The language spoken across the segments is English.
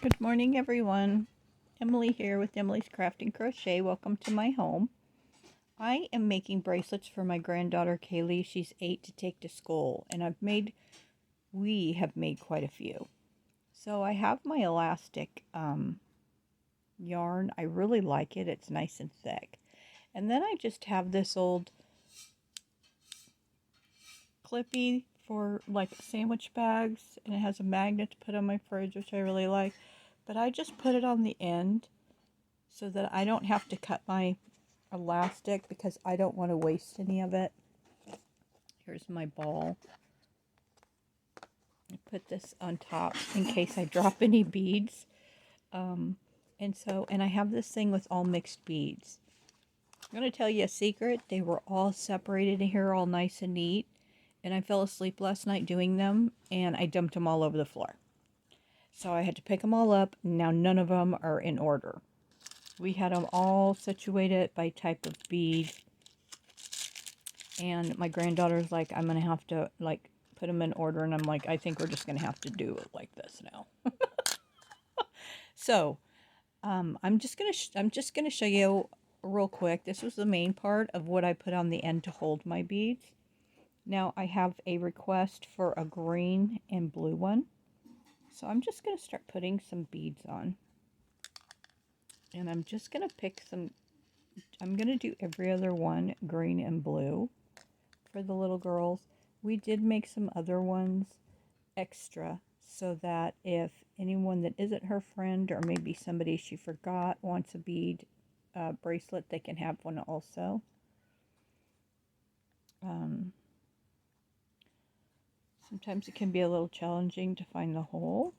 Good morning, everyone. Emily here with Emily's Craft and Crochet. Welcome to my home. I am making bracelets for my granddaughter Kaylee. She's 8 to take to school, and we have made quite a few. So I have my elastic yarn. I really like it. It's nice and thick. And then I just have this old clippy for like sandwich bags, and it has a magnet to put on my fridge, which I really like. But I just put it on the end so that I don't have to cut my elastic because I don't want to waste any of it. Here's my ball. I put this on top in case I drop any beads. And I have this thing with all mixed beads. I'm going to tell you a secret. They were all separated in here, all nice and neat. And I fell asleep last night doing them, and I dumped them all over the floor. So I had to pick them all up. Now none of them are in order. We had them all situated by type of bead. And my granddaughter's like, I'm going to have to, like, put them in order. And I'm like, I think we're just going to have to do it like this now. So, I'm just going to show you real quick. This was the main part of what I put on the end to hold my beads. Now, I have a request for a green and blue one. So, I'm just going to start putting some beads on. And I'm just going to pick some, I'm going to do every other one green and blue for the little girls. We did make some other ones extra so that if anyone that isn't her friend or maybe somebody she forgot wants a bead bracelet, they can have one also. Sometimes it can be a little challenging to find the hole.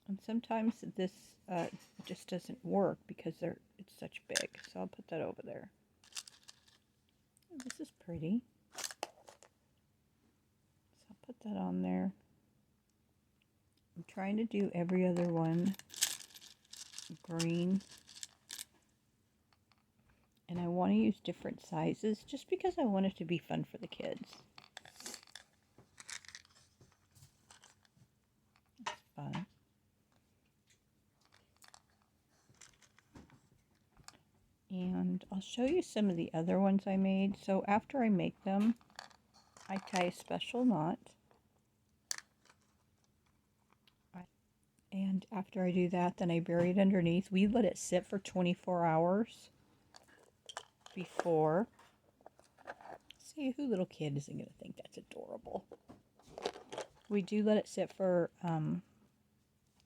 And sometimes this just doesn't work because it's such big. So I'll put that over there. Oh, this is pretty. So I'll put that on there. I'm trying to do every other one green. And I want to use different sizes just because I want it to be fun for the kids. It's fun. And I'll show you some of the other ones I made. So after I make them, I tie a special knot. And after I do that, then I bury it underneath. We let it sit for 24 hours before. See, who little kid isn't going to think that's adorable? We do let it sit for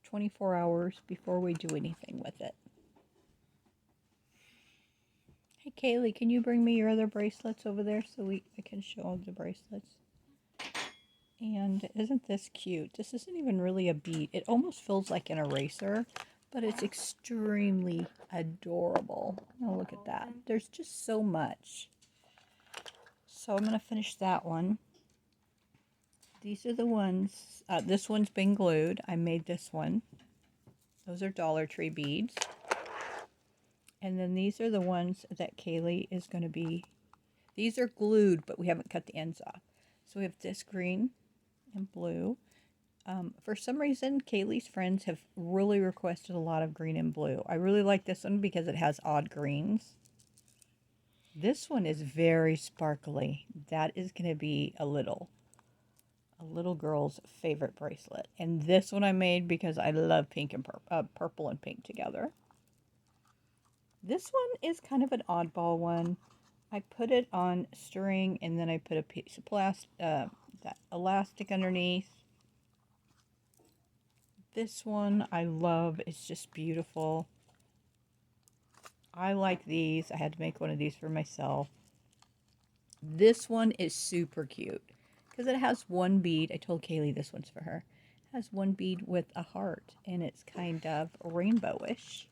24 hours before we do anything with it. Hey, Kaylee, can you bring me your other bracelets over there so I can show the bracelets? And isn't this cute? This isn't even really a bead. It almost feels like an eraser, but it's extremely adorable. Oh, look at that. There's just so much. So I'm going to finish that one. These are the ones. This one's been glued. I made this one. Those are Dollar Tree beads. And then these are the ones that Kaylee is going to be. These are glued, but we haven't cut the ends off. So we have this green and blue. For some reason, Kaylee's friends have really requested a lot of green and blue. I really like this one because it has odd greens. This one is very sparkly. That is going to be a little girl's favorite bracelet. And this one I made because I love pink and purple and pink together. This one is kind of an oddball one. I put it on string and then I put a piece of plastic, that elastic underneath. This one I love. It's just beautiful. I like these. I had to make one of these for myself. This one is super cute because it has one bead. I told Kaylee this one's for her. It has one bead with a heart and it's kind of rainbowish.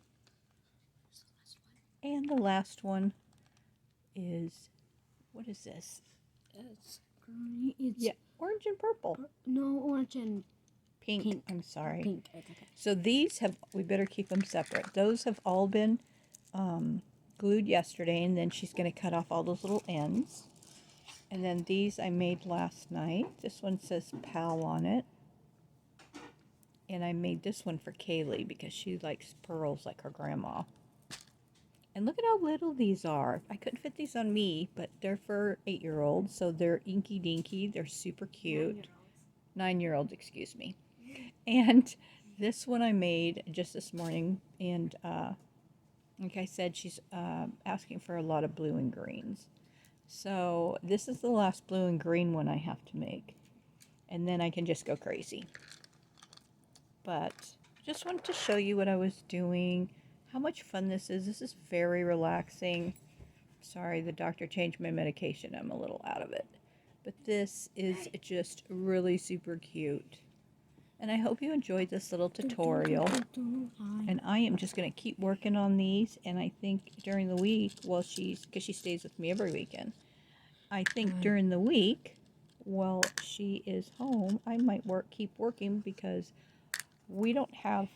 And the last one is, what is this? It's green. Yeah, orange and purple. No, orange and pink. I'm sorry. Pink. Okay. So these we better keep them separate. Those have all been glued yesterday, and then she's going to cut off all those little ends. And then these I made last night. This one says Pal on it. And I made this one for Kaylee because she likes pearls like her grandma. And look at how little these are. I couldn't fit these on me, but they're for 8-year-olds, so they're inky dinky. They're super cute. 9-year-olds, excuse me. And this one I made just this morning, and like I said, she's asking for a lot of blue and greens. So this is the last blue and green one I have to make, and then I can just go crazy. But just wanted to show you what I was doing, how much fun this is. This is very relaxing. Sorry, the doctor changed my medication. I'm a little out of it. But this is just really super cute. And I hope you enjoyed this little tutorial. And I am just going to keep working on these. And I think during the week, because she stays with me every weekend, I think during the week, while she is home, I might keep working because we don't have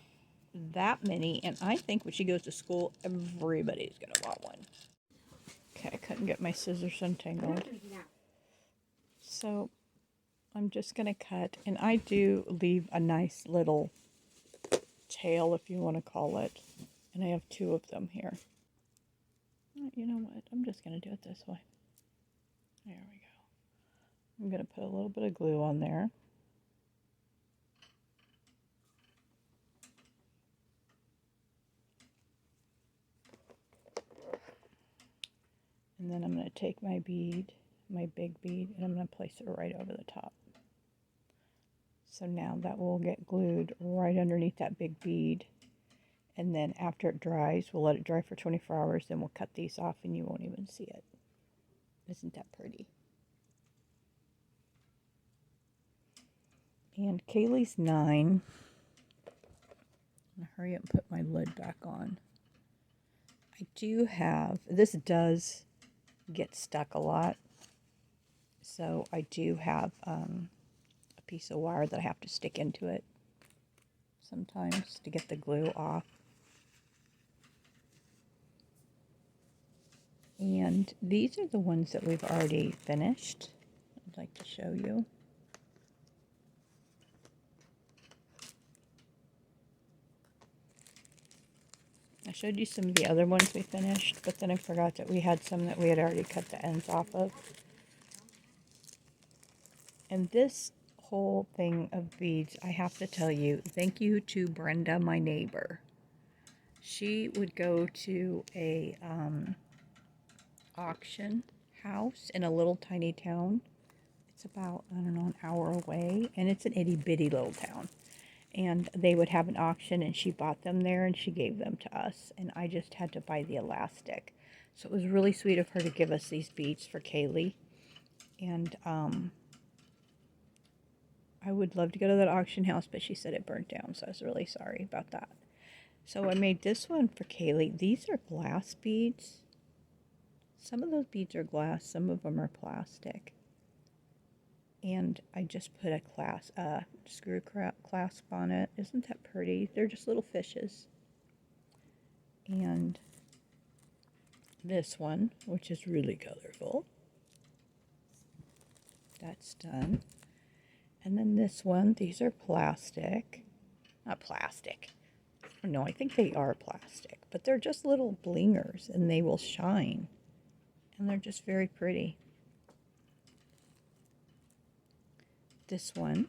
that many. And I think when she goes to school, everybody's going to want one. Okay, I couldn't get my scissors untangled. So I'm just going to cut, and I do leave a nice little tail, if you want to call it. And I have 2 of them here. You know what? I'm just going to do it this way. There we go. I'm going to put a little bit of glue on there. And then I'm going to take my bead, my big bead, and I'm going to place it right over the top. So now that will get glued right underneath that big bead. And then after it dries, we'll let it dry for 24 hours, then we'll cut these off and you won't even see it. Isn't that pretty? And Kaylee's 9. I'm going to hurry up and put my lid back on. I do have, this does get stuck a lot. So I do have a piece of wire that I have to stick into it sometimes to get the glue off. And these are the ones that we've already finished. I'd like to show you. I showed you some of the other ones we finished, but then I forgot that we had some that we had already cut the ends off of. And this whole thing of beads, I have to tell you, thank you to Brenda, my neighbor. She would go to a auction house in a little tiny town. It's about, I don't know, an hour away, and it's an itty bitty little town. And they would have an auction, and she bought them there, and she gave them to us, and I just had to buy the elastic. So it was really sweet of her to give us these beads for Kaylee. And I would love to go to that auction house, but she said it burnt down, so I was really sorry about that. So I made this one for Kaylee. These are glass beads. Some of those beads are glass, some of them are plastic. And I just put a screw clasp on it. Isn't that pretty? They're just little fishes. And this one, which is really colorful. That's done. And then this one, these are plastic. Not plastic. No, I think they are plastic. But they're just little blingers, and they will shine. And they're just very pretty. This one,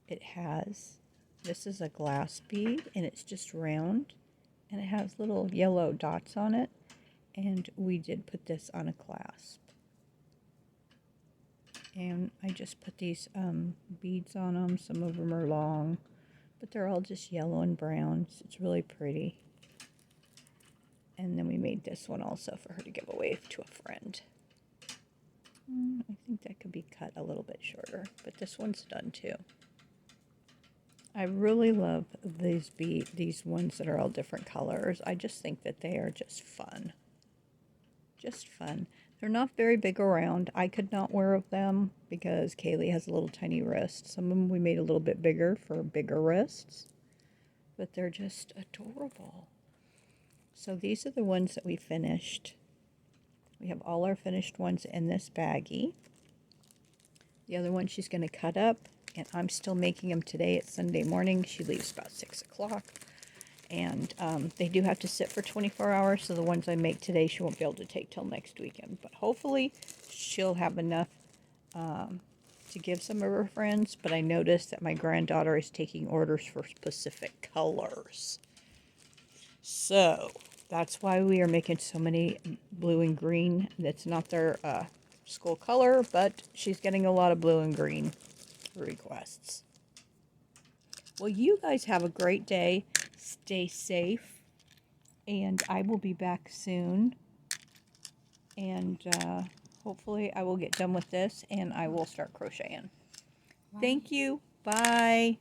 this is a glass bead, and it's just round, and it has little yellow dots on it, and we did put this on a clasp. And I just put these beads on them. Some of them are long, but they're all just yellow and brown. So it's really pretty. And then we made this one also for her to give away to a friend. I think that could be cut a little bit shorter, but this one's done too. I really love these ones that are all different colors. I just think that they are just fun. Just fun. They're not very big around. I could not wear them because Kaylee has a little tiny wrist. Some of them we made a little bit bigger for bigger wrists, but they're just adorable. So these are the ones that we finished. We have all our finished ones in this baggie. The other one she's going to cut up and I'm still making them today. It's Sunday morning. She leaves about 6 o'clock. And they do have to sit for 24 hours, so the ones I make today she won't be able to take till next weekend. But hopefully she'll have enough to give some of her friends. But I noticed that my granddaughter is taking orders for specific colors. So that's why we are making so many blue and green. That's not their school color, but she's getting a lot of blue and green requests. Well, you guys have a great day. Stay safe. And I will be back soon. And hopefully I will get done with this and I will start crocheting. Thank you. Bye.